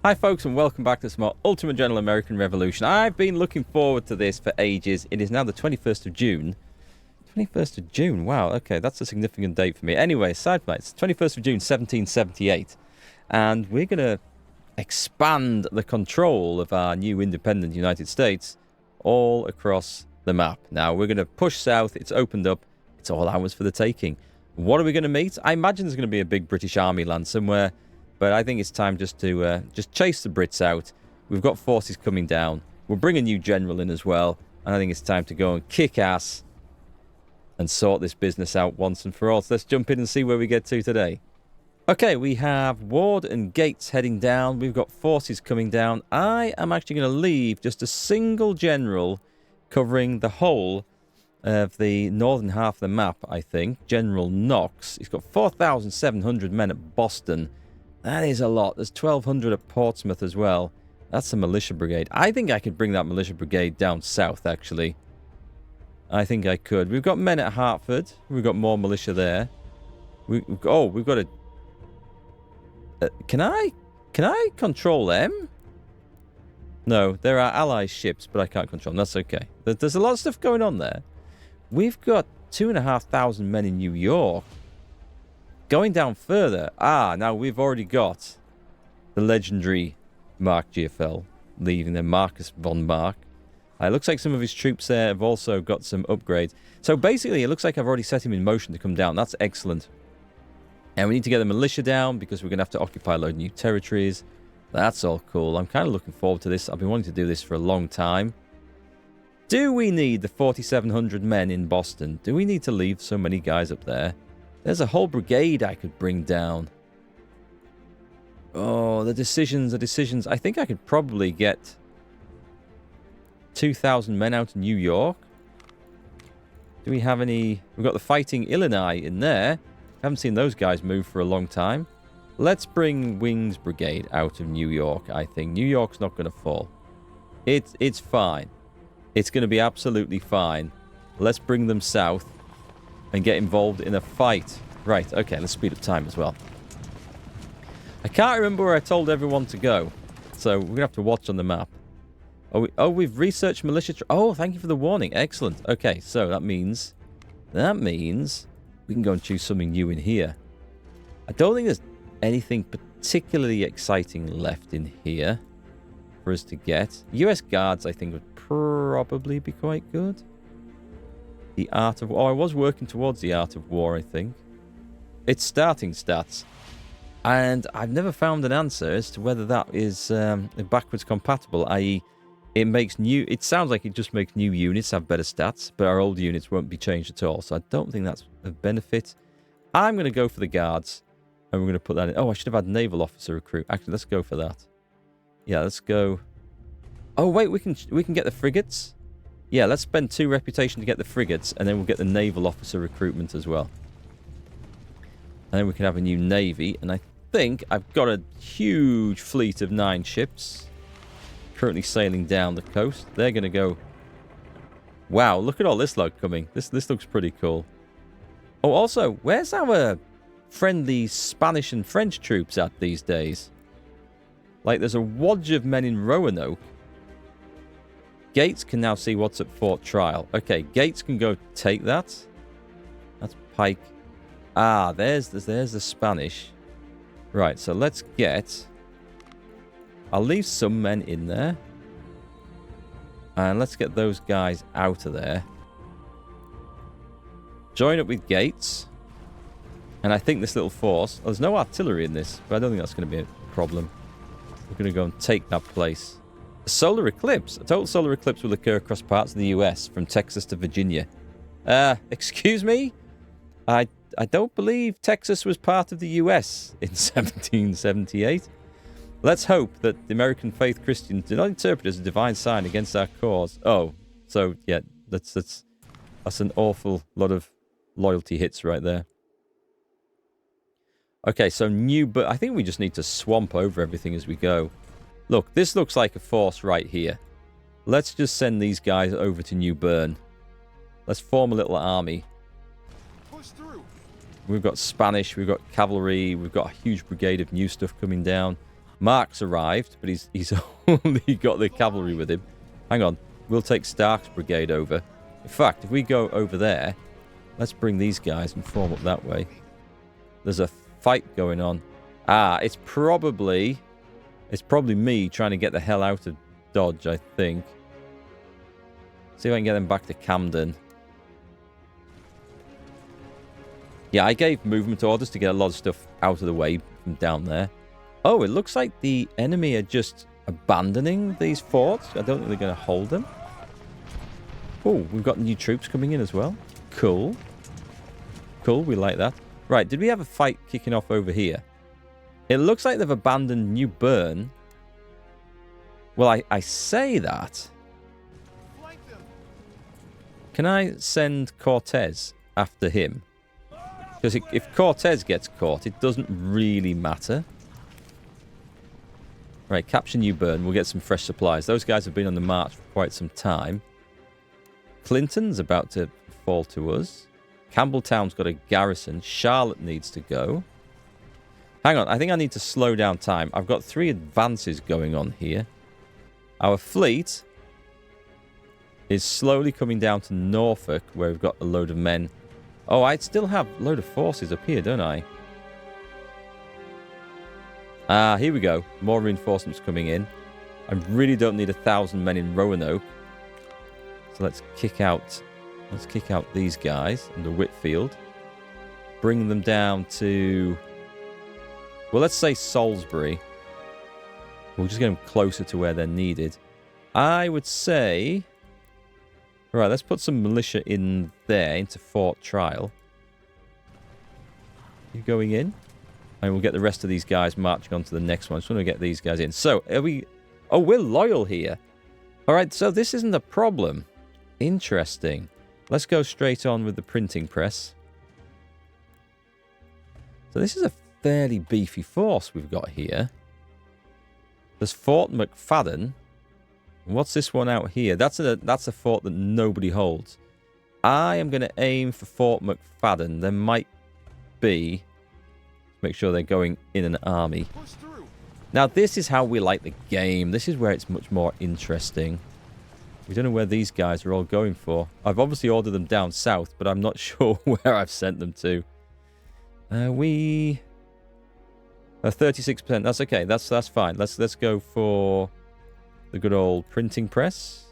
Hi folks and welcome back to some more Ultimate General American Revolution. I've been looking forward to this for ages. It is now the 21st of June. 21st of June, wow, okay, that's a significant date for me. Anyway, side notes, 21st of June 1778. And we're going to expand the control of our new independent United States all across the map. Now, we're going to push south, it's opened up, it's all ours for the taking. What are we going to meet? I imagine there's going to be a big British army land somewhere. But I think it's time just to just chase the Brits out. We've got forces coming down. We'll bring a new general in as well. And I think it's time to go and kick ass and sort this business out once and for all. So let's jump in and see where we get to today. Okay, we have Ward and Gates heading down. We've got forces coming down. I am actually going to leave just a single general covering the whole of the northern half of the map, I think. General Knox. He's got 4,700 men at Boston. That is a lot. There's 1,200 at Portsmouth as well. That's a militia brigade. I think I could bring that militia brigade down south, actually. I think I could. We've got men at Hartford. We've got more militia there. We've got a... Can I control them? No, there are allied ships, but I can't control them. That's okay. There's a lot of stuff going on there. We've got 2,500 men in New York. Going down further, now we've already got the legendary Markgfl leaving there, Marcus von Mark. It looks like some of his troops there have also got some upgrades. So basically, it looks like I've already set him in motion to come down. That's excellent. And we need to get the militia down because we're going to have to occupy a load of new territories. That's all cool. I'm kind of looking forward to this. I've been wanting to do this for a long time. Do we need the 4,700 men in Boston? Do we need to leave so many guys up there? There's a whole brigade I could bring down. Oh, the decisions. I think I could probably get 2,000 men out in New York. Do we have any... We've got the Fighting Illini in there. Haven't seen those guys move for a long time. Let's bring Wings Brigade out of New York, I think. New York's not going to fall. It's fine. It's going to be absolutely fine. Let's bring them south and get involved in a fight. Right, okay, let's speed up time as well. I can't remember where I told everyone to go, so we're going to have to watch on the map. We've researched militia... Oh, thank you for the warning. Excellent. Okay, so that means we can go and choose something new in here. I don't think there's anything particularly exciting left in here for us to get. US Guards, I think, would probably be quite good. The Art of... Oh, I was working towards the Art of War, I think. It's starting stats. And I've never found an answer as to whether that is backwards compatible, i.e. it makes new... It sounds like it just makes new units have better stats, but our old units won't be changed at all. So I don't think that's a benefit. I'm going to go for the Guards, and we're going to put that in. Oh, I should have had Naval Officer Recruit. Actually, let's go for that. Yeah, let's go... Oh, wait, we can get the frigates? Yeah, let's spend 2 reputation to get the frigates, and then we'll get the naval officer recruitment as well. And then we can have a new navy, and I think I've got a huge fleet of 9 ships currently sailing down the coast. They're going to go... Wow, look at all this lot coming. This looks pretty cool. Oh, also, where's our friendly Spanish and French troops at these days? Like, there's a wodge of men in Roanoke. Gates can now see what's at Fort Trial. Okay, Gates can go take that. That's Pike. There's the Spanish. Right, so let's get... I'll leave some men in there. And let's get those guys out of there. Join up with Gates. And I think this little force... Oh, there's no artillery in this, but I don't think that's going to be a problem. We're going to go and take that place. A solar eclipse. A total solar eclipse will occur across parts of the US, from Texas to Virginia. Excuse me? I don't believe Texas was part of the US in 1778. Let's hope that the American faith Christians do not interpret it as a divine sign against our cause. Oh, so yeah, that's an awful lot of loyalty hits right there. Okay, so but I think we just need to swamp over everything as we go. Look, this looks like a force right here. Let's just send these guys over to New Bern. Let's form a little army. Push through. We've got Spanish, we've got cavalry, we've got a huge brigade of new stuff coming down. Mark's arrived, but he's only got the cavalry with him. Hang on. We'll take Stark's brigade over. In fact, if we go over there, let's bring these guys and form up that way. There's a fight going on. Ah, it's probably me trying to get the hell out of Dodge, I think. See if I can get them back to Camden. Yeah, I gave movement orders to get a lot of stuff out of the way from down there. Oh, it looks like the enemy are just abandoning these forts. I don't think they're going to hold them. Oh, we've got new troops coming in as well. Cool. Cool, we like that. Right, did we have a fight kicking off over here? It looks like they've abandoned New Bern. Well, I say that. Can I send Cortez after him? Because if Cortez gets caught, it doesn't really matter. Right, capture New Bern. We'll get some fresh supplies. Those guys have been on the march for quite some time. Clinton's about to fall to us. Campbelltown's got a garrison. Charlotte needs to go. Hang on, I think I need to slow down time. I've got 3 advances going on here. Our fleet is slowly coming down to Norfolk, where we've got a load of men. Oh, I still have a load of forces up here, don't I? Ah, here we go. More reinforcements coming in. I really don't need 1,000 men in Roanoke. So let's kick out these guys under Whitfield. Bring them down to, well, let's say Salisbury. We'll just get them closer to where they're needed. I would say, right, let's put some militia in there, into Fort Trial. You going in? And we'll get the rest of these guys marching on to the next one. I just want to get these guys in. So, are we... Oh, we're loyal here. All right, so this isn't a problem. Interesting. Let's go straight on with the printing press. So this is a fairly beefy force we've got here. There's Fort McFadden. What's this one out here? That's a fort that nobody holds. I am going to aim for Fort McFadden. There might be... Make sure they're going in an army. Now, this is how we like the game. This is where it's much more interesting. We don't know where these guys are all going for. I've obviously ordered them down south, but I'm not sure where I've sent them to. We... 36%. That's okay. That's fine. Let's go for the good old printing press.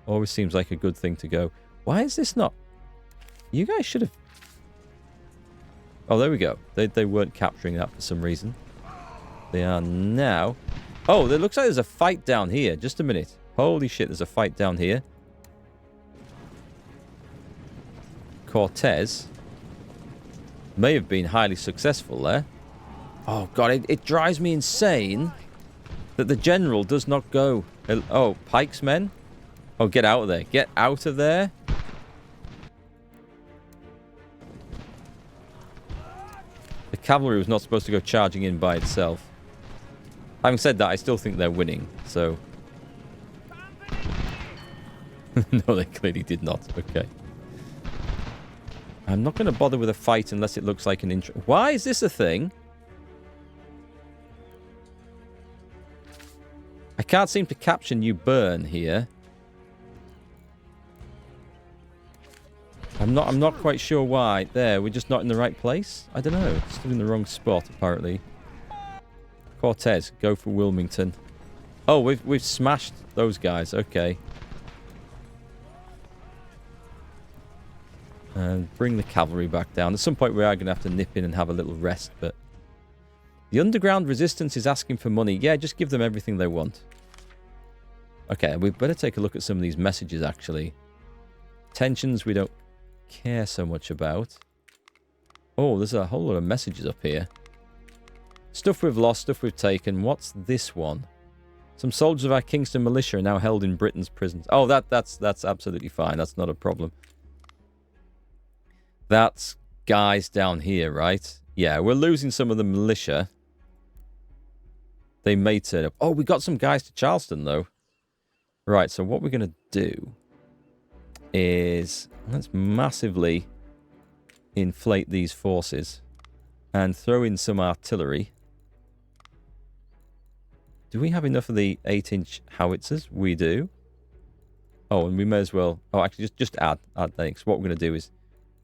Always seems like a good thing to go. Why is this not... You guys should have... Oh, there we go. They weren't capturing that for some reason. They are now. Oh, it looks like there's a fight down here. Just a minute. Holy shit, there's a fight down here. Cortez may have been highly successful there. Oh, God, it drives me insane that the general does not go. Oh, Pike's men? Oh, get out of there. Get out of there. The cavalry was not supposed to go charging in by itself. Having said that, I still think they're winning, so... No, they clearly did not. Okay. I'm not going to bother with a fight unless it looks like an intro... Why is this a thing? I can't seem to capture New Bern here. I'm not quite sure why. There, we're just not in the right place. I don't know. Still in the wrong spot, apparently. Cortez, go for Wilmington. Oh, we've smashed those guys. Okay. And bring the cavalry back down. At some point, we are going to have to nip in and have a little rest, but... The underground resistance is asking for money. Yeah, just give them everything they want. Okay, we better take a look at some of these messages, actually. Tensions we don't care so much about. Oh, there's a whole lot of messages up here. Stuff we've lost, stuff we've taken. What's this one? Some soldiers of our Kingston militia are now held in Britain's prisons. Oh, that's absolutely fine. That's not a problem. That's guys down here, right? Yeah, we're losing some of the militia. They may turn up. Oh, we got some guys to Charleston, though. Right, so what we're going to do is... Let's massively inflate these forces and throw in some artillery. Do we have enough of the 8-inch howitzers? We do. Oh, and we may as well... Oh, actually, just add things. What we're going to do is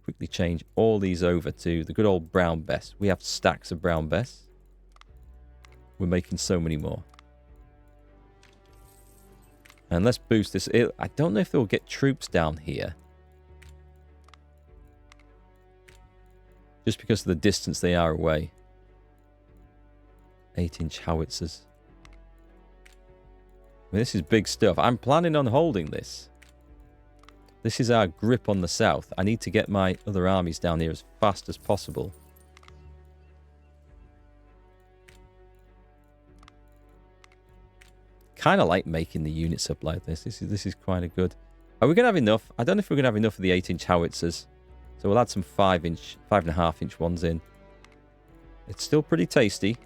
quickly change all these over to the good old brown bess. We have stacks of brown bess. We're making so many more. And let's boost this. I don't know if they'll get troops down here. Just because of the distance they are away. 8-inch howitzers. I mean, this is big stuff. I'm planning on holding this. This is our grip on the south. I need to get my other armies down here as fast as possible. Kind of like making the units up like this. This is quite a good. Are we going to have enough? I don't know if we're going to have enough of the 8-inch howitzers. So we'll add some 5.5-inch ones in. It's still pretty tasty.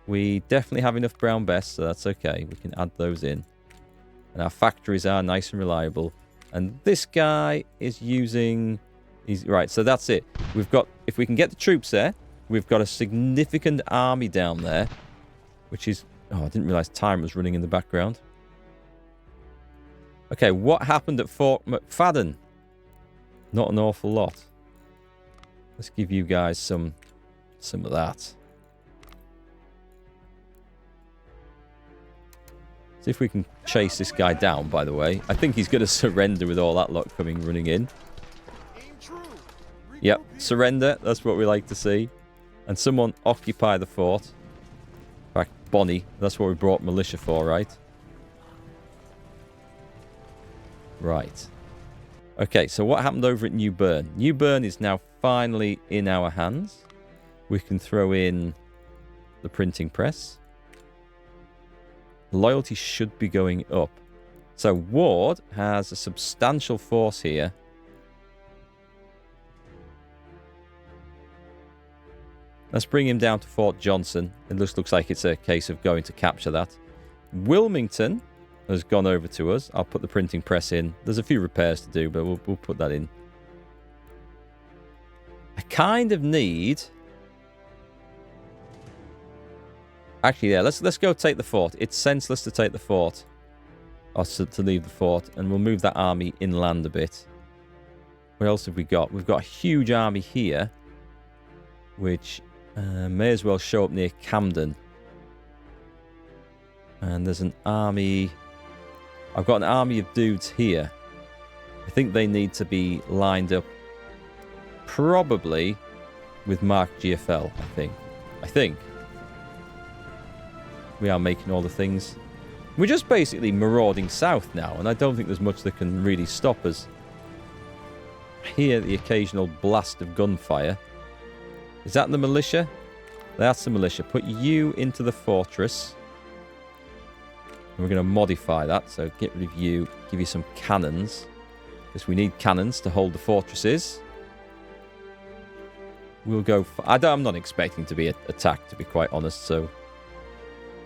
We definitely have enough brown bess, so that's okay. We can add those in. And our factories are nice and reliable. And this guy is using... Right, so that's it. We've got... If we can get the troops there, we've got a significant army down there. Which is... Oh, I didn't realise Tyrant was running in the background. Okay, what happened at Fort McFadden? Not an awful lot. Let's give you guys some of that. See if we can chase this guy down, by the way. I think he's going to surrender with all that lot running in. Yep, surrender. That's what we like to see. And someone occupy the fort. In fact, Bonnie. That's what we brought militia for, right? Right. Okay, so what happened over at New Bern? New Bern is now finally in our hands. We can throw in the printing press. Loyalty should be going up. So Ward has a substantial force here. Let's bring him down to Fort Johnson. It looks like it's a case of going to capture that. Wilmington has gone over to us. I'll put the printing press in. There's a few repairs to do, but we'll put that in. I kind of need... Actually, yeah, let's go take the fort. It's senseless to take the fort. Or to leave the fort. And we'll move that army inland a bit. What else have we got? We've got a huge army here. Which may as well show up near Camden. And there's an army... I've got an army of dudes here. I think they need to be lined up probably with Markgfl, I think. We are making all the things. We're just basically marauding south now, and I don't think there's much that can really stop us. I hear the occasional blast of gunfire. Is that the militia? That's the militia. Put you into the fortress. And we're going to modify that, so get rid of you, give you some cannons. Because we need cannons to hold the fortresses. We'll go... I'm not expecting to be attacked, to be quite honest, so...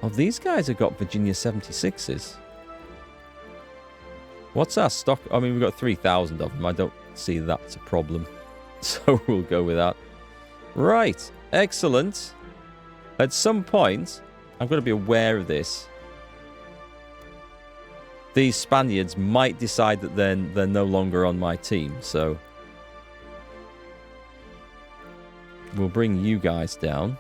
Oh, these guys have got Virginia 76s. What's our stock? I mean, we've got 3,000 of them. I don't see that's a problem. So we'll go with that. Right. Excellent. At some point, I'm going to be aware of this. These Spaniards might decide that they're no longer on my team, so... We'll bring you guys down.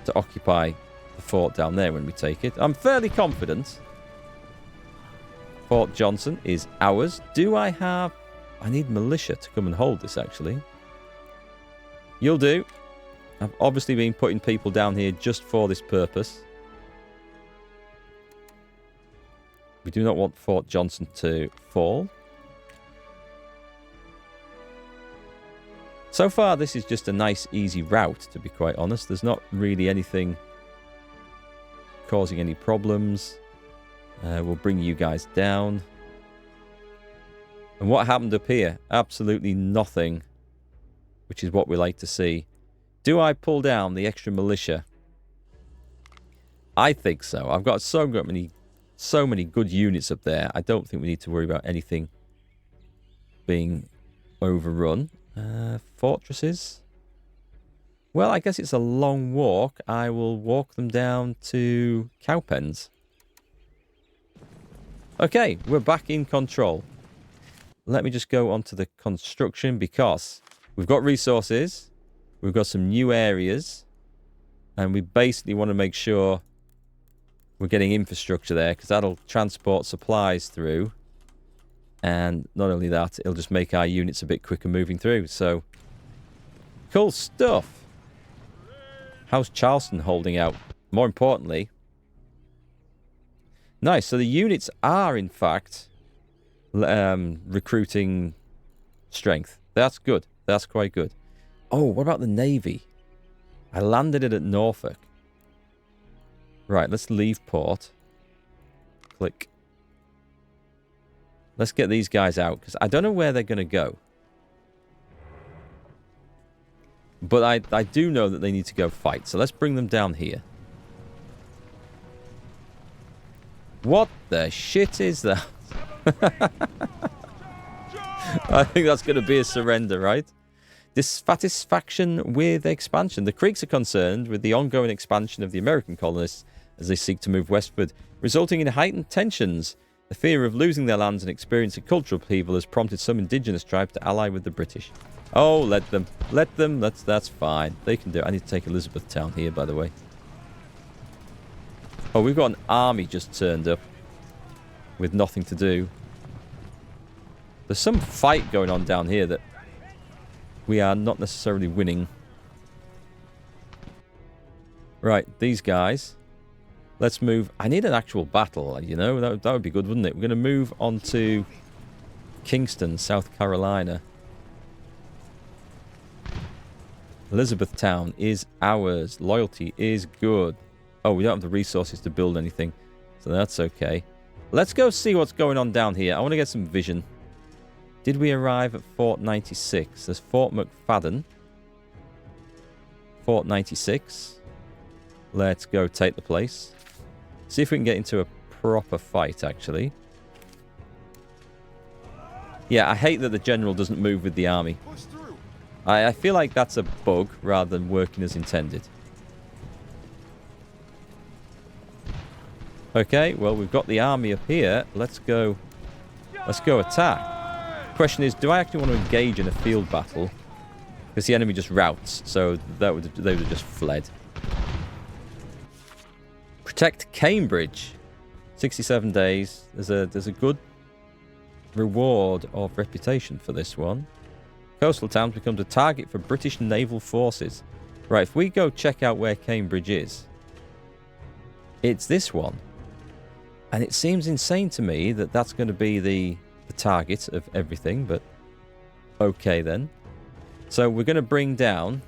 To occupy the fort down there when we take it. I'm fairly confident. Fort Johnson is ours. Do I have... I need militia to come and hold this, actually. You'll do. I've obviously been putting people down here just for this purpose. We do not want Fort Johnson to fall. So far, this is just a nice, easy route, to be quite honest. There's not really anything causing any problems. We'll bring you guys down. And what happened up here? Absolutely nothing, which is what we like to see. Do I pull down the extra militia? I think so. I've got so many good units up there. I don't think we need to worry about anything being overrun. Fortresses. Well, I guess it's a long walk. I will walk them down to Cowpens. Okay, we're back in control. Let me just go on to the construction because we've got resources. We've got some new areas. And we basically want to make sure we're getting infrastructure there because that'll transport supplies through. And not only that, it'll just make our units a bit quicker moving through. So, cool stuff. How's Charleston holding out? More importantly, nice. So the units are, in fact, recruiting strength. That's good. That's quite good. Oh, what about the Navy? I landed it at Norfolk. Right, let's leave port. Click. Let's get these guys out, because I don't know where they're going to go. But I do know that they need to go fight, so let's bring them down here. What the shit is that? I think that's going to be a surrender, right? Dissatisfaction with expansion. The Creeks are concerned with the ongoing expansion of the American colonists as they seek to move westward, resulting in heightened tensions. The fear of losing their lands and experiencing cultural upheaval has prompted some indigenous tribes to ally with the British. Oh, let them. Let them. That's fine. They can do it. I need to take Elizabethtown here, by the way. Oh, we've got an army just turned up with nothing to do. There's some fight going on down here that we are not necessarily winning. Right, these guys. Let's move. I need an actual battle, you know. That would be good, wouldn't it? We're going to move on to Kingston, South Carolina. Elizabethtown is ours. Loyalty is good. Oh, we don't have the resources to build anything, so that's okay. Let's go see what's going on down here. I want to get some vision. Did we arrive at Fort 96? There's Fort McFadden. Fort 96. Let's go take the place. See if we can get into a proper fight, actually. Yeah, I hate that the general doesn't move with the army. I feel like that's a bug rather than working as intended. Okay, well, we've got the army up here. Let's go attack. Question is, do I actually want to engage in a field battle? Because the enemy just routes, so they would have just fled. Protect Cambridge. 67 days. There's a good reward of reputation for this one. Coastal towns becomes a target for British naval forces. Right, if we go check out where Cambridge is, it's this one. And it seems insane to me that that's going to be the target of everything, but okay then. So we're going to bring down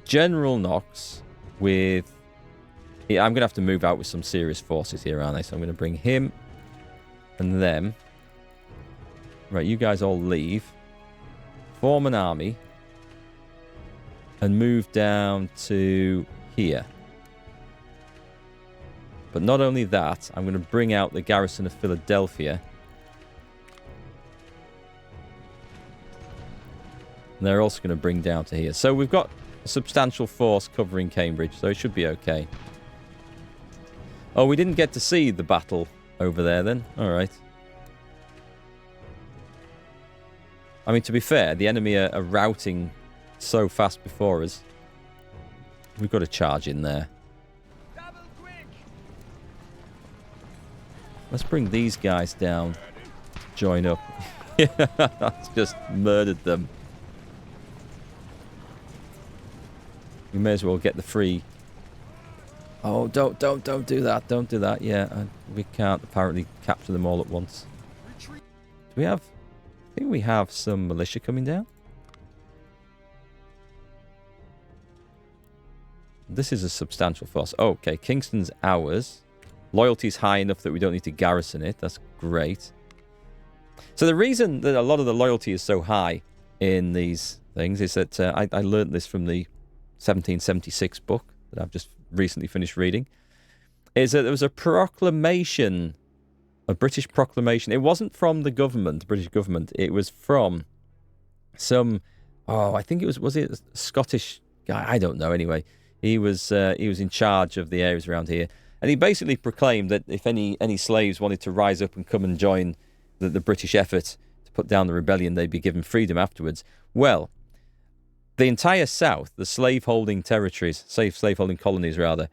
General Knox with... Yeah, I'm going to have to move out with some serious forces here, aren't I? So I'm going to bring him and them. Right, you guys all leave. Form an army. And move down to here. But not only that, I'm going to bring out the garrison of Philadelphia. And they're also going to bring down to here. So we've got a substantial force covering Cambridge, so it should be okay. Oh, we didn't get to see the battle over there then. All right. I mean, to be fair, the enemy are routing so fast before us. We've got to charge in there. Let's bring these guys down. Join up. That's just murdered them. We may as well get the free. Oh, don't do that. Don't do that. Yeah, we can't apparently capture them all at once. Do we have... I think we have some militia coming down. This is a substantial force. Oh, okay, Kingston's ours. Loyalty's high enough that we don't need to garrison it. That's great. So the reason that a lot of the loyalty is so high in these things is that I learned this from the 1776 book that I've just recently finished reading, is that there was a proclamation A British proclamation. It wasn't from the government, the British government. It was from some, I think was it a Scottish guy? I don't know. Anyway, he was in charge of the areas around here, and he basically proclaimed that if any slaves wanted to rise up and come and join the British effort to put down the rebellion, they'd be given freedom afterwards. Well, the entire South, the slaveholding territories, slaveholding colonies rather,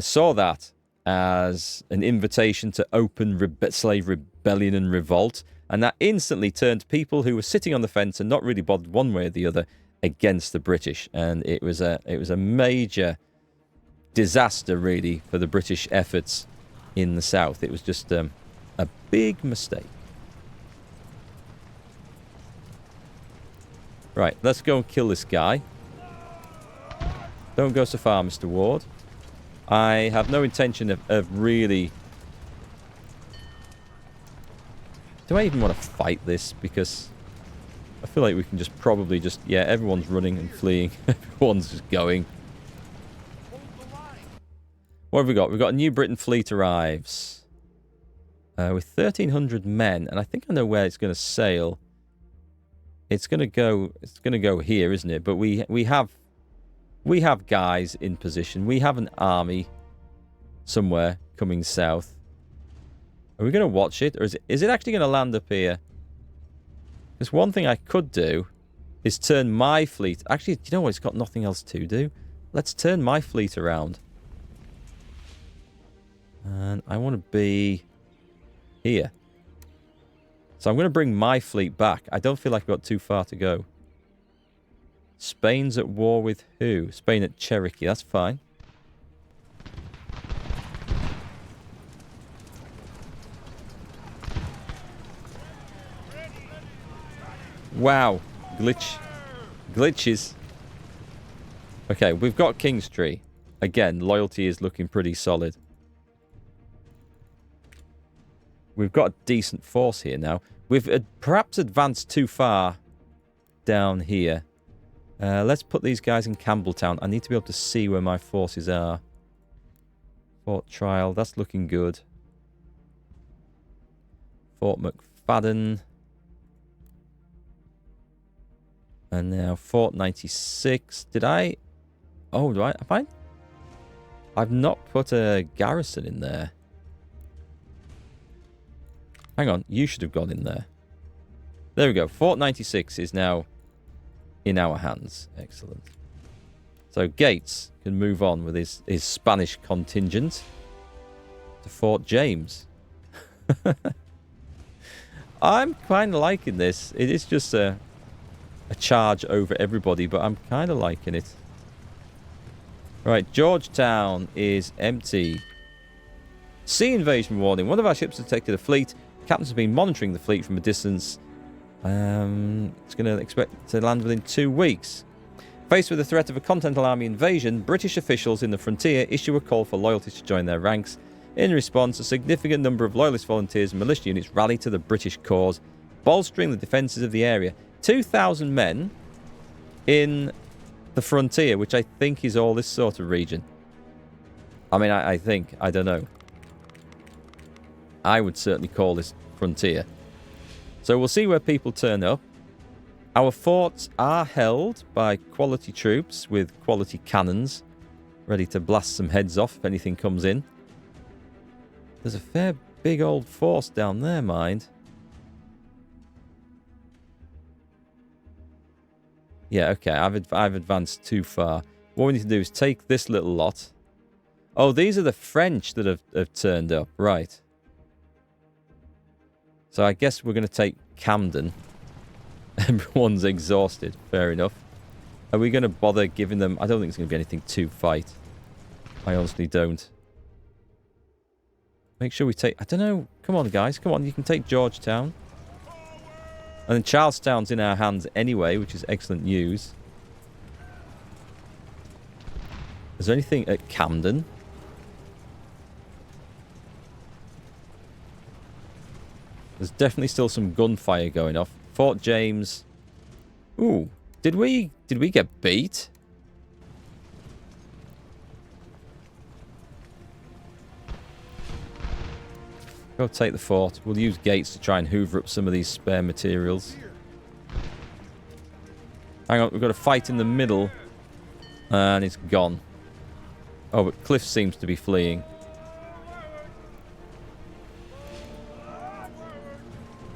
saw that as an invitation to open slave rebellion and revolt, and that instantly turned people who were sitting on the fence and not really bothered one way or the other against the British. And it was a major disaster, really, for the British efforts in the South. It was just a big mistake. Right, let's go and kill this guy. Don't go so far, Mr. Ward. I have no intention of really... Do I even want to fight this? Because I feel like we can just probably just... Yeah, everyone's running and fleeing. Everyone's just going. What have we got? We've got a New Britain fleet arrives. With 1,300 men. And I think I know where it's going to sail. It's going to go here, isn't it? But we have guys in position. We have an army somewhere coming south. Are we going to watch it? Or is it actually going to land up here? Because one thing I could do is turn my fleet... Actually, do you know what? It's got nothing else to do. Let's turn my fleet around. And I want to be here. So I'm going to bring my fleet back. I don't feel like I've got too far to go. Spain's at war with who? Spain at Cherokee. That's fine. Wow. Glitches. Okay, we've got Kingstree. Again, loyalty is looking pretty solid. We've got a decent force here now. We've perhaps advanced too far down here. Let's put these guys in Campbelltown. I need to be able to see where my forces are. Fort Trial, that's looking good. Fort McFadden. And now Fort 96. Did I... Oh, do I... Have I... I've not put a garrison in there. Hang on, you should have gone in there. There we go. Fort 96 is now in our hands. Excellent. So Gates can move on with his Spanish contingent to Fort James. I'm kind of liking this. It is just a charge over everybody, but I'm kind of liking it. Right, Georgetown is empty. Sea invasion warning. One of our ships detected a fleet. Captain's been monitoring the fleet from a distance. It's going to expect to land within 2 weeks. Faced with the threat of a Continental Army invasion, British officials in the frontier issue a call for loyalities to join their ranks. In response, a significant number of loyalist volunteers and militia units rallied to the British cause, bolstering the defences of the area. 2,000 men in the frontier, which I think is all this sort of region. I mean, I think. I don't know. I would certainly call this frontier. So we'll see where people turn up. Our forts are held by quality troops with quality cannons, ready to blast some heads off if anything comes in. There's a fair big old force down there, mind. Yeah, okay, I've advanced too far. What we need to do is take this little lot. Oh, these are the French that have turned up, right. So I guess we're going to take Camden. Everyone's exhausted. Fair enough. Are we going to bother giving them... I don't think it's going to be anything to fight. I honestly don't. Make sure we take... I don't know. Come on, guys. Come on. You can take Georgetown. And then Charlestown's in our hands anyway, which is excellent news. Is there anything at Camden? There's definitely still some gunfire going off. Fort James. Ooh, did we get beat? Go take the fort. We'll use gates to try and hoover up some of these spare materials. Hang on, we've got a fight in the middle. And it's gone. Oh, but Cliff seems to be fleeing.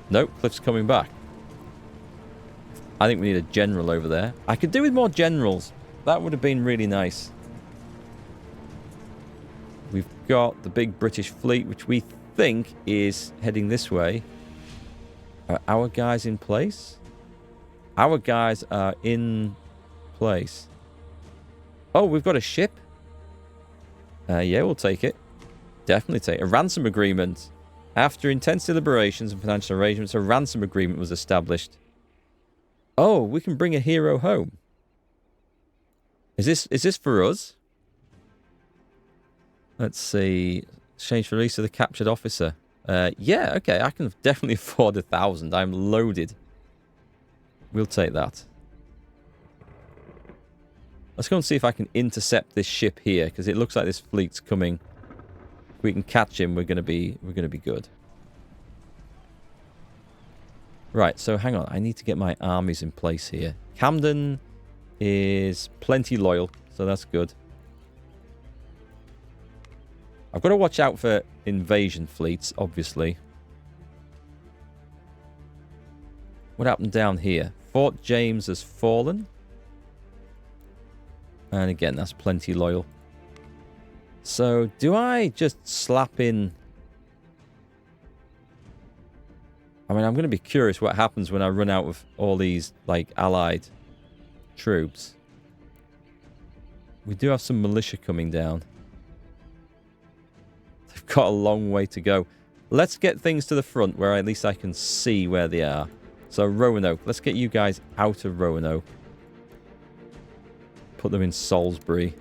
Nope, Cliff's coming back. I think we need a general over there. I could do with more generals. That would have been really nice. We've got the big British fleet, which we think is heading this way. Are our guys in place? Our guys are in place. Oh, we've got a ship. Yeah, we'll take it. Definitely take it. A ransom agreement. After intense deliberations and financial arrangements, a ransom agreement was established. Oh, we can bring a hero home. Is this for us? Let's see. Exchange for release of the captured officer. Yeah, okay. I can definitely afford 1,000. I'm loaded. We'll take that. Let's go and see if I can intercept this ship here, because it looks like this fleet's coming. If we can catch him, we're gonna be good. Right, so hang on. I need to get my armies in place here. Camden is plenty loyal, so that's good. I've got to watch out for invasion fleets, obviously. What happened down here? Fort James has fallen. And again, that's plenty loyal. So, do I just slap in... I mean, I'm going to be curious what happens when I run out of all these, like, allied troops. We do have some militia coming down. They've got a long way to go. Let's get things to the front where at least I can see where they are. So, Roanoke. Let's get you guys out of Roanoke. Put them in Salisbury.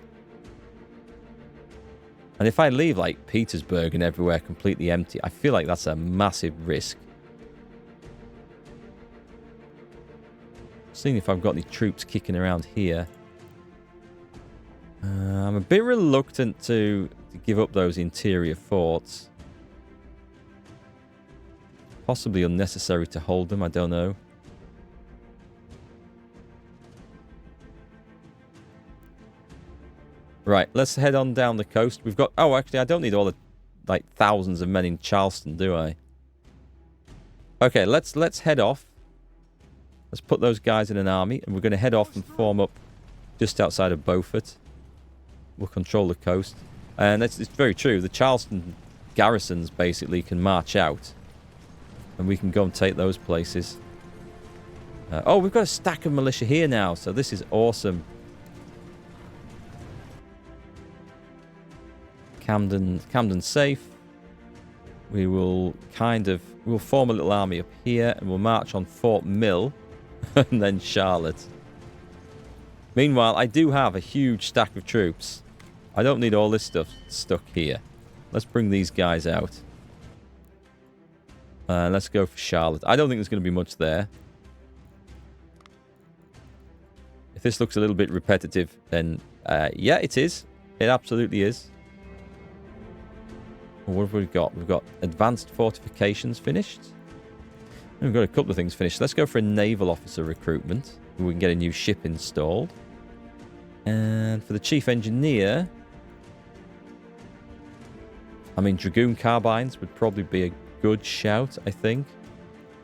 And if I leave, like, Petersburg and everywhere completely empty, I feel like that's a massive risk. Seeing if I've got any troops kicking around here. I'm a bit reluctant to give up those interior forts. Possibly unnecessary to hold them, I don't know. Right, let's head on down the coast. We've got... Oh, actually, I don't need all the, like, thousands of men in Charleston, do I? Okay, let's head off. Let's put those guys in an army, and we're going to head off and form up just outside of Beaufort. We'll control the coast. And it's very true. The Charleston garrisons, basically, can march out. And we can go and take those places. Oh, we've got a stack of militia here now, so this is awesome. Camden's safe. We will we'll form a little army up here and we'll march on Fort Mill and then Charlotte. Meanwhile, I do have a huge stack of troops. I don't need all this stuff stuck here. Let's bring these guys out. Let's go for Charlotte. I don't think there's going to be much there. If this looks a little bit repetitive, then yeah, it is. It absolutely is. What have we got? We've got advanced fortifications finished. And we've got a couple of things finished. Let's go for a naval officer recruitment. We can get a new ship installed. And for the chief engineer... I mean, dragoon carbines would probably be a good shout, I think.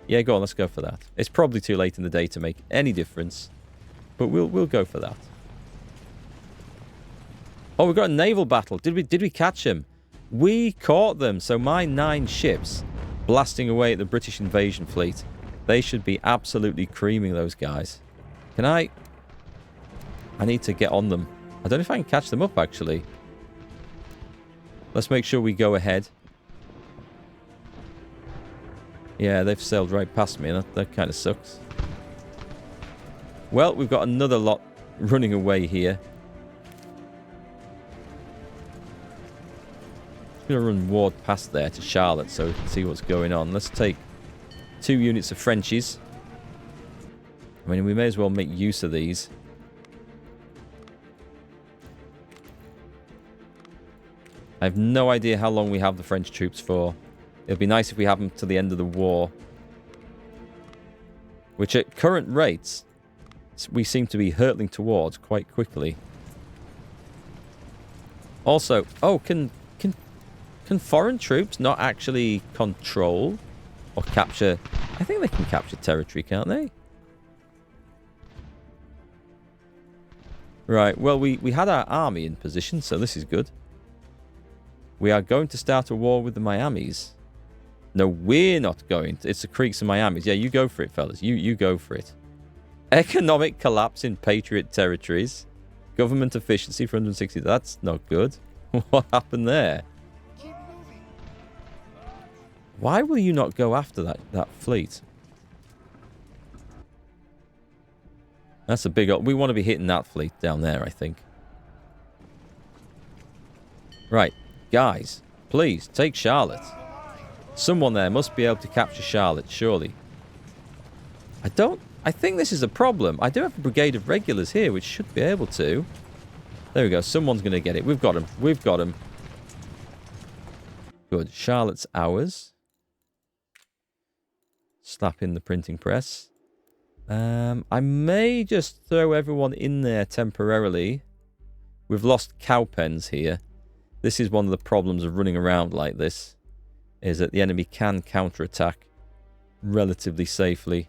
Yeah, go on, let's go for that. It's probably too late in the day to make any difference. But we'll go for that. Oh, we've got a naval battle. Did we catch him? We caught them. So my 9 ships blasting away at the British invasion fleet. They should be absolutely creaming those guys. Can I need to get on them. I don't know if I can catch them up, actually. Let's make sure we go ahead. Yeah, they've sailed right past me. That kind of sucks. Well, we've got another lot running away here. I'm going to run Ward past there to Charlotte so we can see what's going on. Let's take 2 units of Frenchies. I mean, we may as well make use of these. I have no idea how long we have the French troops for. It'd be nice if we have them to the end of the war. Which at current rates, we seem to be hurtling towards quite quickly. Also, oh, can foreign troops not actually control or capture? I think they can capture territory, can't they? Right, well, we had our army in position, so this is good. We are going to start a war with the Miamis. No, we're not going to. It's the Creeks and Miamis. Yeah, you go for it, fellas. You go for it. Economic collapse in Patriot territories. Government efficiency for 160. That's not good. What happened there? Why will you not go after that fleet? That's a big... We want to be hitting that fleet down there, I think. Right. Guys, please, take Charlotte. Someone there must be able to capture Charlotte, surely. I think this is a problem. I do have a brigade of regulars here, which should be able to. There we go. Someone's going to get it. We've got him. We've got him. Good. Charlotte's ours. Slap in the printing press. I may just throw everyone in there temporarily. We've lost cowpens here. This is one of the problems of running around like this, is that the enemy can counterattack relatively safely.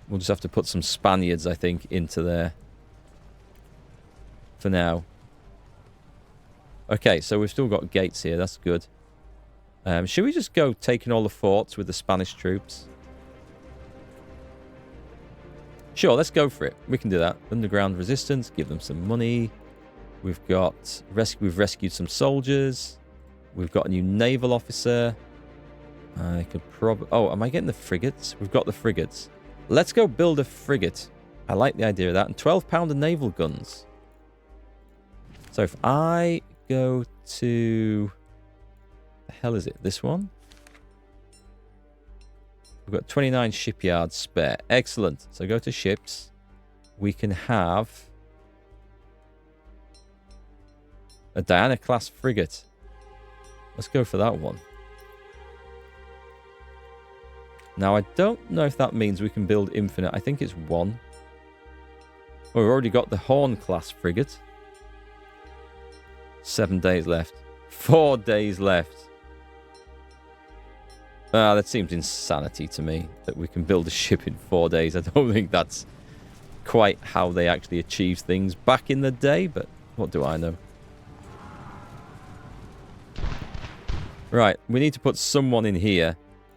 We'll just have to put some Spaniards, I think, into there for now. Okay, so we've still got gates here. That's good. Should we just go taking all the forts with the Spanish troops? Sure, let's go for it. We can do that. Underground resistance. Give them some money. We've got... We've rescued some soldiers. We've got a new naval officer. I could probably... Oh, am I getting the frigates? We've got the frigates. Let's go build a frigate. I like the idea of that. And 12-pounder naval guns. So if I go to... The hell is it? This one? We've got 29 shipyards spare. Excellent. So go to ships. We can have a Diana-class frigate. Let's go for that one. Now, I don't know if that means we can build infinite. I think it's one. Oh, we've already got the Horn-class frigate. 7 days left. 4 days left. That seems insanity to me, that we can build a ship in 4 days. I don't think that's quite how they actually achieved things back in the day, but what do I know? Right, we need to put someone in here.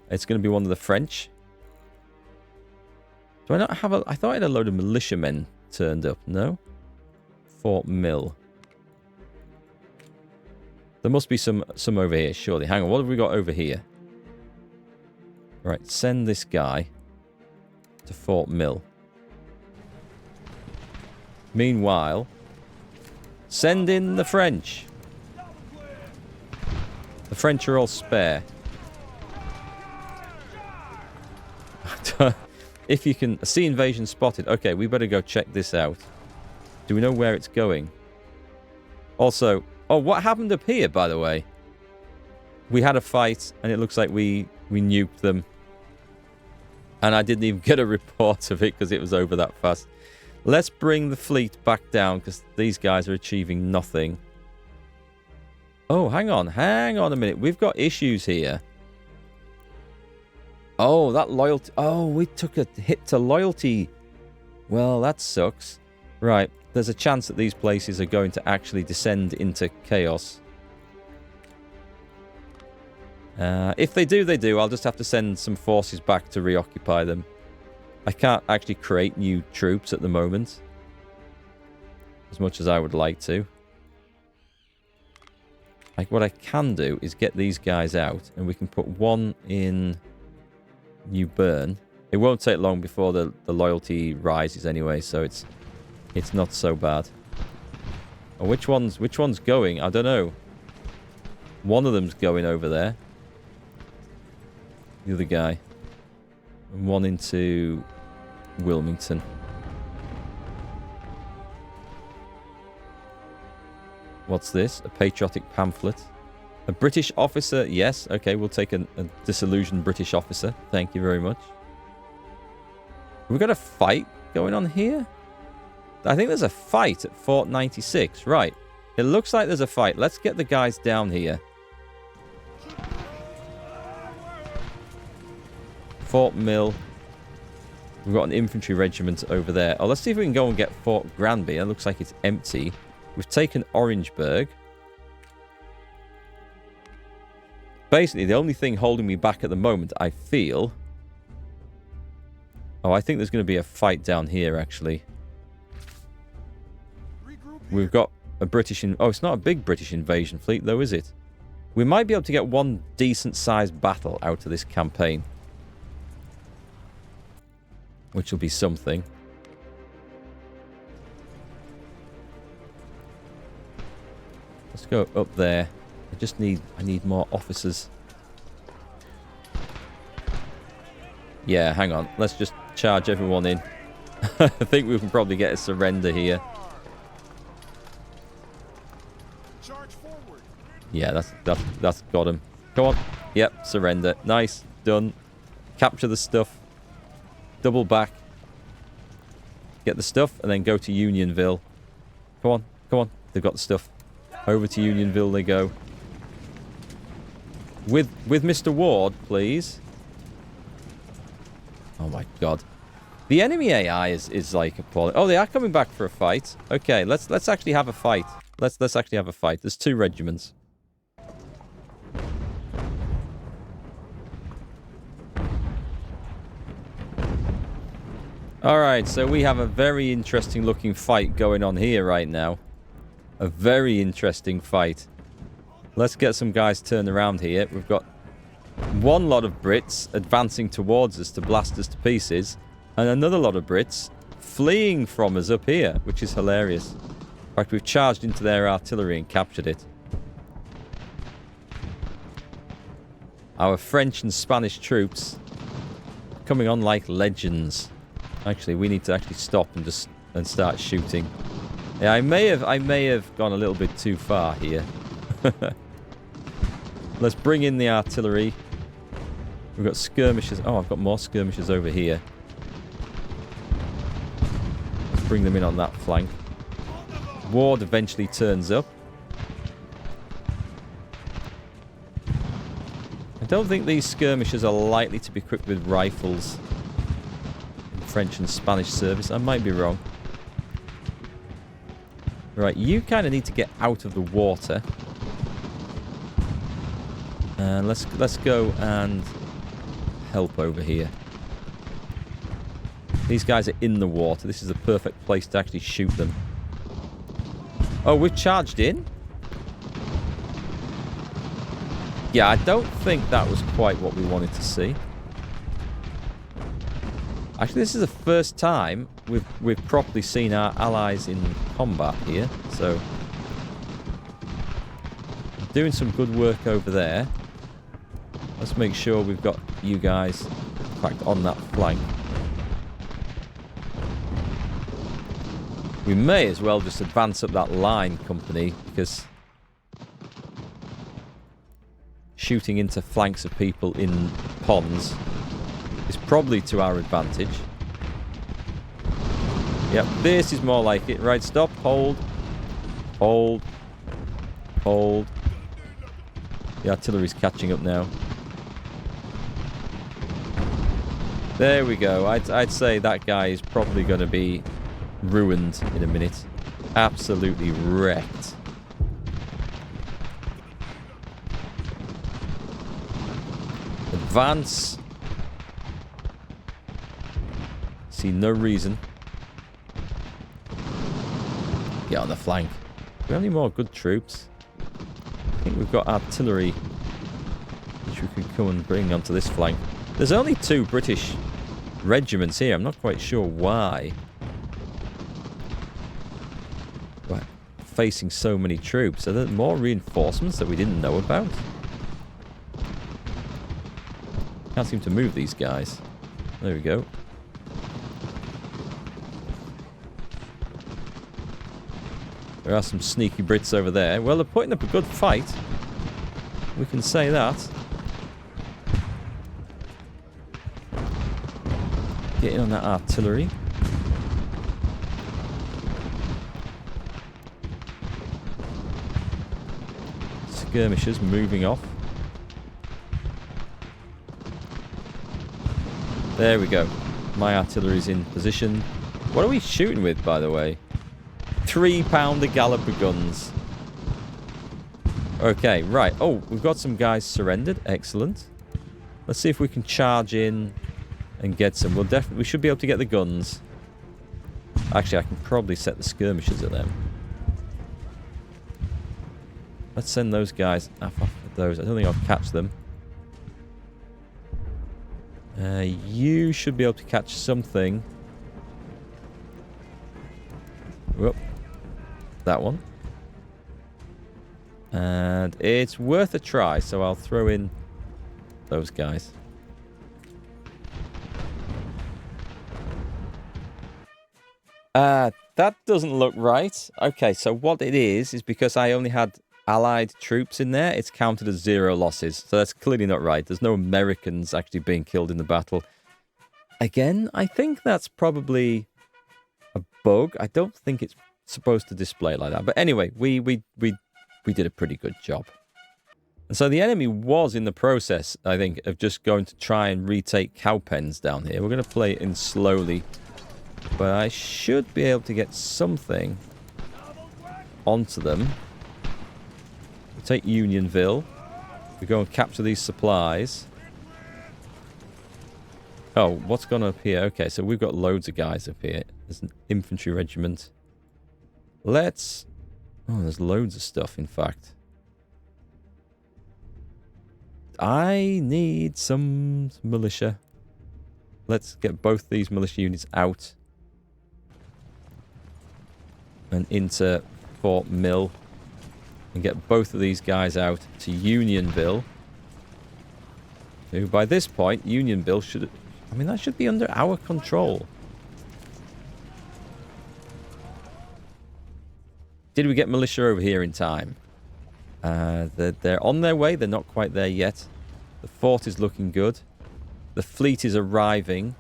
It's going to be one of the French. Do I not have a... I thought I had a load of militiamen turned up. No? Fort Mill. There must be some over here, surely. Hang on, what have we got over here? Right, send this guy to Fort Mill. Meanwhile, send in the French. The French are all spare. If you can... Sea invasion spotted. Okay, we better go check this out. Do we know where it's going? Also... Oh, what happened up here, by the way? We had a fight, and it looks like we nuked them. And I didn't even get a report of it because it was over that fast. Let's bring the fleet back down because these guys are achieving nothing. Oh, hang on a minute. We've got issues here. Oh, that loyalty. Oh, we took a hit to loyalty. Well, that sucks. Right, there's a chance that these places are going to actually descend into chaos. If they do, they do. I'll just have to send some forces back to reoccupy them. I can't actually create new troops at the moment, as much as I would like to. Like, what I can do is get these guys out, and we can put one in New Bern. It won't take long before the loyalty rises anyway, so it's not so bad. Oh, which one's going? I don't know. One of them's going over there. The other guy. And one into Wilmington. What's this? A patriotic pamphlet. A British officer. Yes. Okay, we'll take a disillusioned British officer. Thank you very much. Have we got a fight going on here? I think there's a fight at Fort 96. Right. It looks like there's a fight. Let's get the guys down here. Fort Mill. We've got an infantry regiment over there. Oh, let's see if we can go and get Fort Granby. It looks like it's empty. We've taken Orangeburg. Basically, the only thing holding me back at the moment, I feel... Oh, I think there's going to be a fight down here, actually. We've got a British... Oh, it's not a big British invasion fleet, though, is it? We might be able to get one decent-sized battle out of this campaign. Which will be something. Let's go up there. I need more officers. Yeah, hang on. Let's just charge everyone in. I think we can probably get a surrender here. Charge forward. Yeah, that's got him. Come on. Yep, surrender. Nice. Done. Capture the stuff. Double back. Get the stuff and then go to Unionville. Come on. Come on. They've got the stuff. Over to Unionville they go. With Mr. Ward, please. Oh my god. The enemy AI is like appalling. Oh, they are coming back for a fight. Okay, let's actually have a fight. Let's actually have a fight. There's 2 regiments. Alright, so we have a very interesting looking fight going on here right now. A very interesting fight. Let's get some guys turned around here. We've got one lot of Brits advancing towards us to blast us to pieces, and another lot of Brits fleeing from us up here, which is hilarious. In fact, we've charged into their artillery and captured it. Our French and Spanish troops coming on like legends. Actually, we need to actually stop and start shooting. Yeah, I may have gone a little bit too far here. Let's bring in the artillery. We've got skirmishers. Oh, I've got more skirmishers over here. Let's bring them in on that flank. Ward eventually turns up. I don't think these skirmishers are likely to be equipped with rifles. French and Spanish service. I might be wrong. Right, you kind of need to get out of the water. And let's go and help over here. These guys are in the water. This is the perfect place to actually shoot them. Oh, we've charged in? Yeah, I don't think that was quite what we wanted to see. Actually, this is the first time we've properly seen our allies in combat here, so doing some good work over there. Let's make sure we've got you guys, in fact, on that flank. We may as well just advance up that line, company, because shooting into flanks of people in ponds is probably to our advantage. Yep, this is more like it. Right, stop, hold. Hold. Hold. The artillery's catching up now. There we go. I'd say that guy is probably going to be ruined in a minute. Absolutely wrecked. Advance. See no reason. Get on the flank. Do we have any more good troops? I think we've got artillery which we could come and bring onto this flank. There's only 2 British regiments here. I'm not quite sure why. We're facing so many troops. Are there more reinforcements that we didn't know about? Can't seem to move these guys. There we go. There are some sneaky Brits over there. Well, they're putting up a good fight. We can say that. Get in on that artillery. Skirmishers moving off. There we go. My artillery's in position. What are we shooting with, by the way? 3-pounder Galloper guns. Okay, right. Oh, we've got some guys surrendered. Excellent. Let's see if we can charge in and get some. We should be able to get the guns. Actually, I can probably set the skirmishers at them. Let's send those guys off those. I don't think I'll catch them. You should be able to catch something. Whoop. That one. And it's worth a try, so I'll throw in those guys. That doesn't look right. Okay, so what it is because I only had Allied troops in there, it's counted as 0 losses. So that's clearly not right. There's no Americans actually being killed in the battle. Again, I think that's probably a bug. I don't think it's supposed to display like that. But anyway, we did a pretty good job. And so the enemy was in the process, I think, of just going to try and retake Cowpens down here. We're going to play it in slowly. But I should be able to get something onto them. We take Unionville. We go and capture these supplies. Oh, what's gone up here? Okay, so we've got loads of guys up here. There's an infantry regiment. Let's... Oh, there's loads of stuff, in fact. I need some militia. Let's get both these militia units out. And into Fort Mill. And get both of these guys out to Unionville. Who, by this point, Unionville should... I mean, that should be under our control. Did we get militia over here in time? They're on their way. They're not quite there yet. The fort is looking good. The fleet is arriving.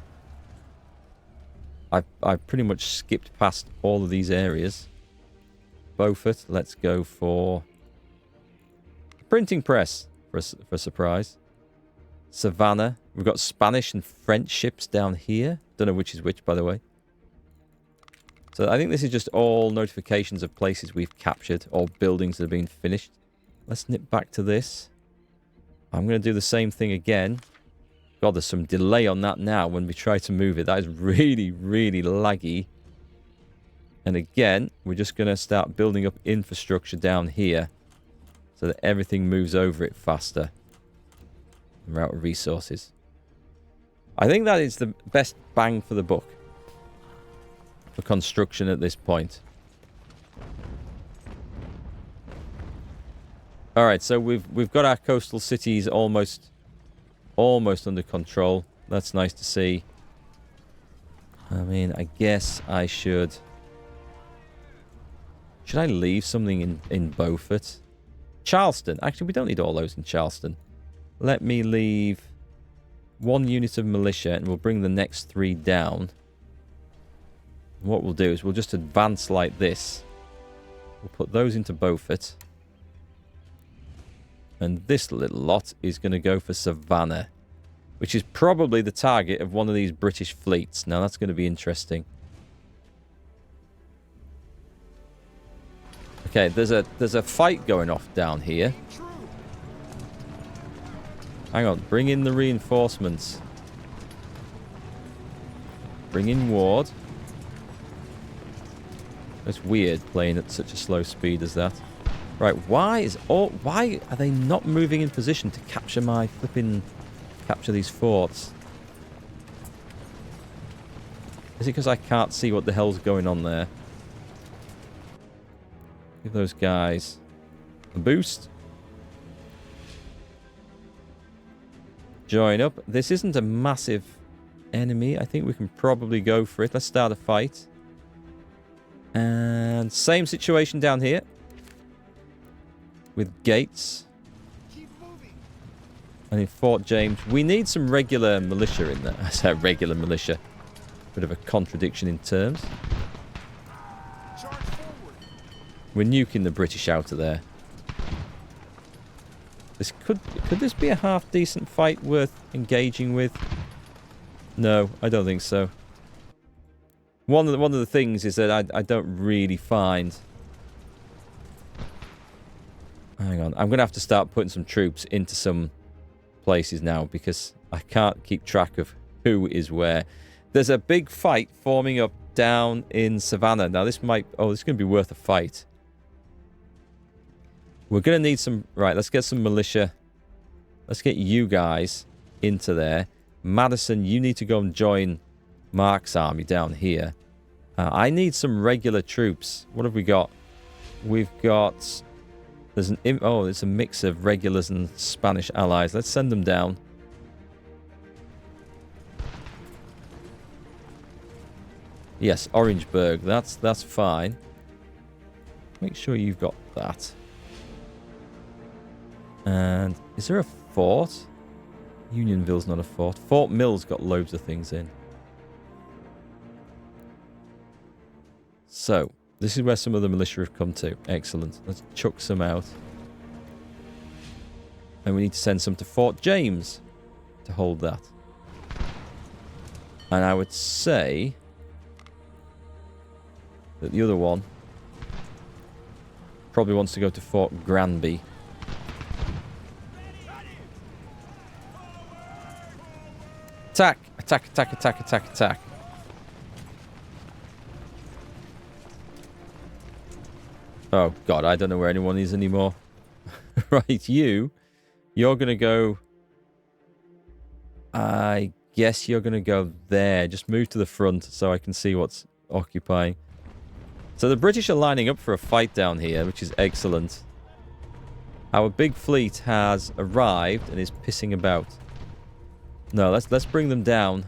I've pretty much skipped past all of these areas. Beaufort, let's go for printing press for a surprise. Savannah, we've got Spanish and French ships down here. Don't know which is which, by the way. So I think this is just all notifications of places we've captured or buildings that have been finished. Let's nip back to this. I'm going to do the same thing again. God, there's some delay on that now when we try to move it. That is really, really laggy. And again, we're just going to start building up infrastructure down here so that everything moves over it faster. We're out of resources. I think that is the best bang for the buck for construction at this point. All right, so we've got our coastal cities almost under control. That's nice to see. I mean, I guess I should... Should I leave something in Beaufort? Charleston. Actually, we don't need all those in Charleston. Let me leave 1 unit of militia and we'll bring the next 3 down. What we'll do is we'll just advance like this. We'll put those into Beaufort. And this little lot is going to go for Savannah, which is probably the target of one of these British fleets. Now, that's going to be interesting. Okay, there's a fight going off down here. Hang on, bring in the reinforcements. Bring in Ward. It's weird playing at such a slow speed as that. Right, why are they not moving in position to capture capture these forts? Is it because I can't see what the hell's going on there? Give those guys a boost. Join up. This isn't a massive enemy. I think we can probably go for it. Let's start a fight. And same situation down here. With gates. Keep moving. And in Fort James, we need some regular militia in there. I said regular militia. Bit of a contradiction in terms. Charge forward. We're nuking the British out of there. This could this be a half decent fight worth engaging with? No, I don't think so. One of the things is that I don't really find. Hang on, I'm going to have to start putting some troops into some places now because I can't keep track of who is where. There's a big fight forming up down in Savannah. Now this might... Oh, this is going to be worth a fight. We're going to need some... Right, let's get some militia. Let's get you guys into there. Madison, you need to go and join Mark's army down here. I need some regular troops. What have we got? We've got... There's an... Oh, it's a mix of regulars and Spanish allies. Let's send them down. Yes, Orangeburg. That's fine. Make sure you've got that. And is there a fort? Unionville's not a fort. Fort Mill's got loads of things in. So, this is where some of the militia have come to. Excellent. Let's chuck some out. And we need to send some to Fort James to hold that. And I would say that the other one probably wants to go to Fort Granby. Attack! Attack, attack, attack, attack, attack. Oh, God, I don't know where anyone is anymore. Right, you're going to go... I guess you're going to go there. Just move to the front so I can see what's occupying. So the British are lining up for a fight down here, which is excellent. Our big fleet has arrived and is pissing about. No, let's bring them down.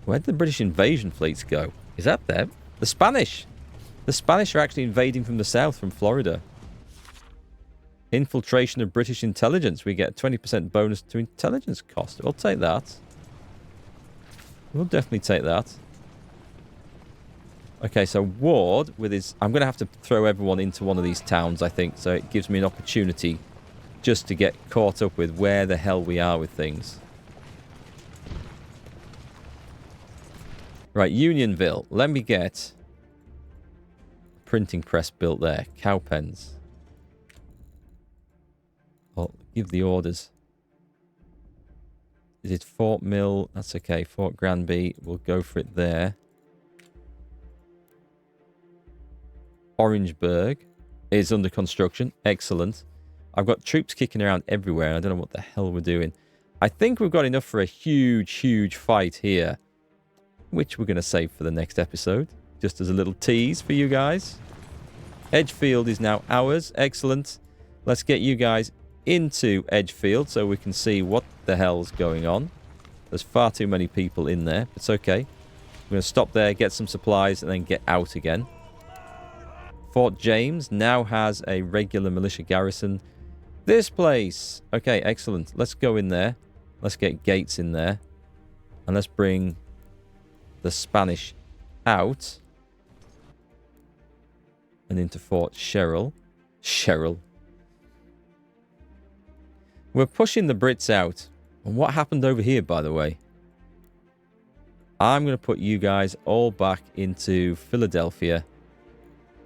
Where did the British invasion fleets go? Is that them? The Spanish! The Spanish are actually invading from the south, from Florida. Infiltration of British intelligence. We get a 20% bonus to intelligence cost. We'll take that. We'll definitely take that. Okay, so Ward with his... I'm going to have to throw everyone into one of these towns, I think. So it gives me an opportunity just to get caught up with where the hell we are with things. Right, Unionville. Let me get a printing press built there. Cow pens. I'll give the orders. Is it Fort Mill? That's okay. Fort Granby. We'll go for it there. Orangeburg is under construction. Excellent. I've got troops kicking around everywhere. I don't know what the hell we're doing. I think we've got enough for a huge, huge fight here, which we're going to save for the next episode. Just as a little tease for you guys. Edgefield is now ours. Excellent. Let's get you guys into Edgefield so we can see what the hell's going on. There's far too many people in there. It's okay. We're going to stop there, get some supplies, and then get out again. Fort James now has a regular militia garrison. This place. Okay, excellent. Let's go in there. Let's get gates in there. And let's bring the Spanish out. And into Fort Sherrill. We're pushing the Brits out. And what happened over here, by the way? I'm going to put you guys all back into Philadelphia.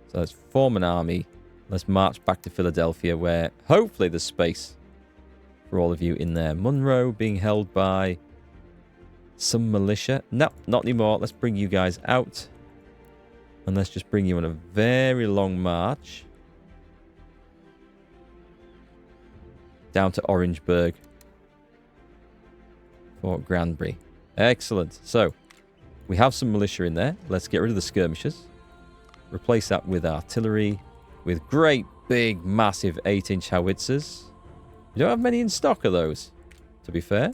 So let's form an army. Let's march back to Philadelphia where hopefully there's space for all of you in there. Monroe being held by some militia. No, not anymore. Let's bring you guys out. And let's just bring you on a very long march. Down to Orangeburg. Fort Granby. Excellent. So, we have some militia in there. Let's get rid of the skirmishers. Replace that with artillery. With great, big, massive 8-inch howitzers. We don't have many in stock of those, to be fair.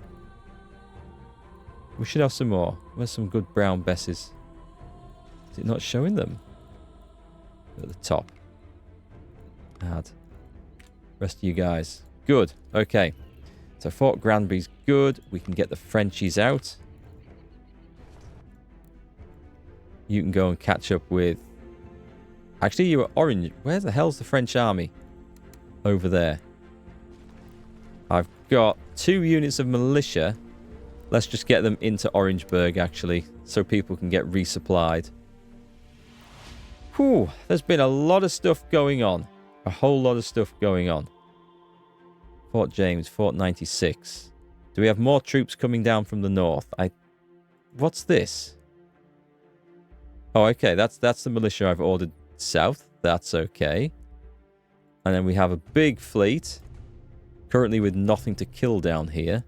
We should have some more. Where's some good brown besses? Is it not showing them? at the top. Add. Rest of you guys. Good. Okay. So Fort Granby's good. We can get the Frenchies out. You can go and catch up with... Actually, you were orange. Where the hell's the French army? Over there. I've got 2 units of militia. Let's just get them into Orangeburg, actually, so people can get resupplied. Whew, there's been a lot of stuff going on. A whole lot of stuff going on. Fort James, Fort 96. Do we have more troops coming down from the north? What's this? Oh, okay, that's the militia I've ordered south. That's okay. And then we have a big fleet. Currently with nothing to kill down here.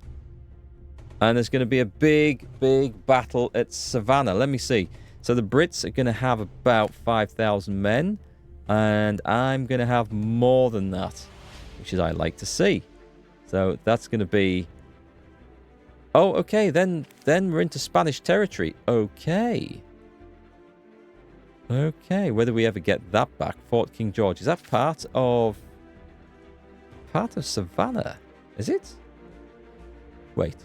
And there's going to be a big, big battle at Savannah. Let me see. So the Brits are going to have about 5,000 men. And I'm going to have more than that. Which is I like to see. So that's going to be... Oh, okay. Then we're into Spanish territory. Okay. Okay. Whether we ever get that back. Fort King George. Is that part of Savannah? Is it? Wait.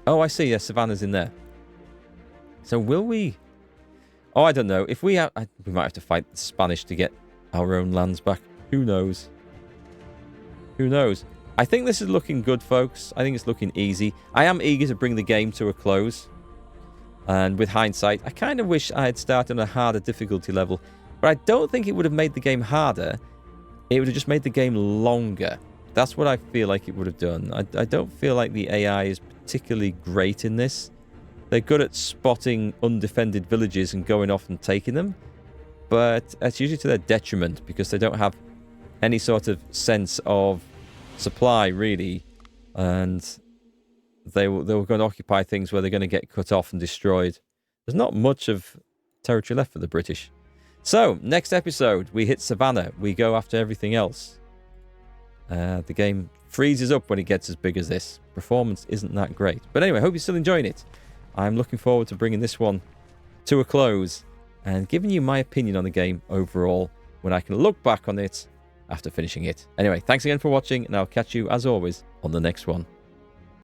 Oh, I see. Yeah, Savannah's in there. So will we... Oh, I don't know. If we have... we might have to fight the Spanish to get our own lands back. Who knows? Who knows? I think this is looking good, folks. I think it's looking easy. I am eager to bring the game to a close. And with hindsight, I kind of wish I had started on a harder difficulty level. But I don't think it would have made the game harder. It would have just made the game longer. That's what I feel like it would have done. I don't feel like the AI is particularly great in this. They're good at spotting undefended villages and going off and taking them. But that's usually to their detriment because they don't have any sort of sense of supply, really. And they were going to occupy things where they're going to get cut off and destroyed. There's not much of territory left for the British. So, next episode, we hit Savannah. We go after everything else. The game freezes up when it gets as big as this. Performance isn't that great. But anyway, I hope you're still enjoying it. I'm looking forward to bringing this one to a close and giving you my opinion on the game overall when I can look back on it after finishing it. Anyway, thanks again for watching, and I'll catch you, as always, on the next one.